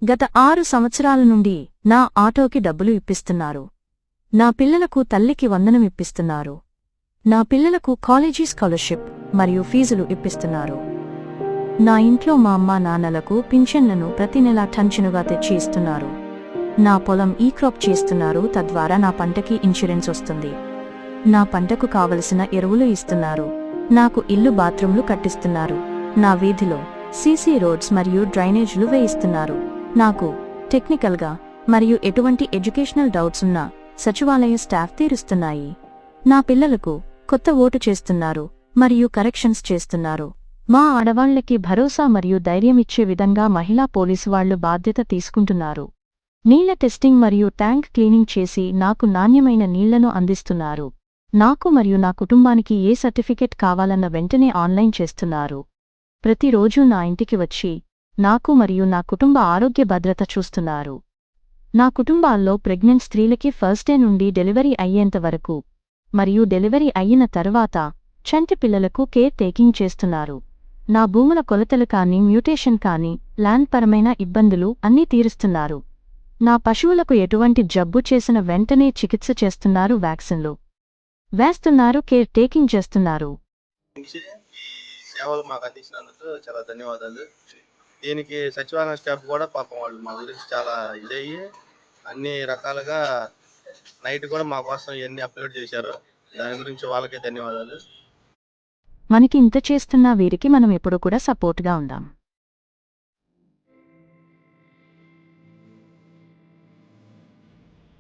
గత 6 సంవత్సరాల నుండి నా ఆటోకి డబ్బులు ఇప్పిస్తున్నారు. నా పిల్లలకు తల్లికి వందనం ఇప్పిస్తున్నారు. నా పిల్లలకు కాలేజీ స్కాలర్షిప్ మరియు ఫీజులు ఇప్పిస్తున్నారు. నా ఇంట్లో మా అమ్మా నాన్నలకు పింఛన్లను ప్రతి నెలా టంచనుగా తెచ్చి ఇస్తున్నారు. నా పొలం ఈ క్రాప్ చేస్తున్నారు, తద్వారా నా పంటకి ఇన్సూరెన్స్ వస్తుంది. నా పంటకు కావలసిన ఎరువులు ఇస్తున్నారు. నాకు ఇల్లు బాత్రూంలు కట్టిస్తున్నారు. నా వీధిలో సీసీ రోడ్స్ మరియు డ్రైనేజ్లు వేయిస్తున్నారు. నాకు టెక్నికల్గా మరియు ఎటువంటి ఎడ్యుకేషనల్ డౌట్స్ ఉన్నా సచివాలయ స్టాఫ్ తీరుస్తున్నాయి. నా పిల్లలకు కొత్త ఓటు చేస్తున్నారు మరియు కరెక్షన్స్ చేస్తున్నారు. మా ఆడవాళ్లకి భరోసా మరియు ధైర్యమిచ్చే విధంగా మహిళా పోలీసు వాళ్లు బాధ్యత తీసుకుంటున్నారు. నీళ్ల టెస్టింగ్ మరియు ట్యాంక్ క్లీనింగ్ చేసి నాకు నాణ్యమైన నీళ్లను అందిస్తున్నారు. నాకు మరియు నా కుటుంబానికి ఏ సర్టిఫికెట్ కావాలన్న వెంటనే ఆన్లైన్ చేస్తున్నారు. ప్రతిరోజూ నా ఇంటికి వచ్చి నాకు మరియు నా కుటుంబ ఆరోగ్య భద్రత చూస్తున్నారు. నా కుటుంబాల్లో ప్రెగ్నెంట్ స్త్రీలకి ఫస్ట్ డే నుండి డెలివరీ అయ్యేంత వరకు మరియు డెలివరీ అయిన తర్వాత చంటి పిల్లలకు కేర్ టేకింగ్ చేస్తున్నారు. నా భూముల కొలతలు కానీ మ్యూటేషన్ కానీ ల్యాండ్ పరమైన ఇబ్బందులు అన్నీ తీరుస్తున్నారు. నా పశువులకు ఎటువంటి జబ్బు చేసిన వెంటనే చికిత్స చేస్తున్నారు, వ్యాక్సిన్లు వేస్తున్నారు, కేర్ టేకింగ్ చేస్తున్నారు. సేవలు మాకు అందించినందుకు చాలా ధన్యవాదాలు. దీనికి సచివాలయం స్టాఫ్ కూడా పాపం వాళ్ళు మా గురించి చాలా ఇదయ్యి అన్ని రకాలుగా నైట్ కూడా మా కోసం ఇవన్నీ అప్లోడ్ చేశారు. దాని గురించి వాళ్ళకే ధన్యవాదాలు. మనకి ఇంత చేస్తున్న వీరికి మనం ఎప్పుడు కూడా సపోర్ట్గా ఉందాం.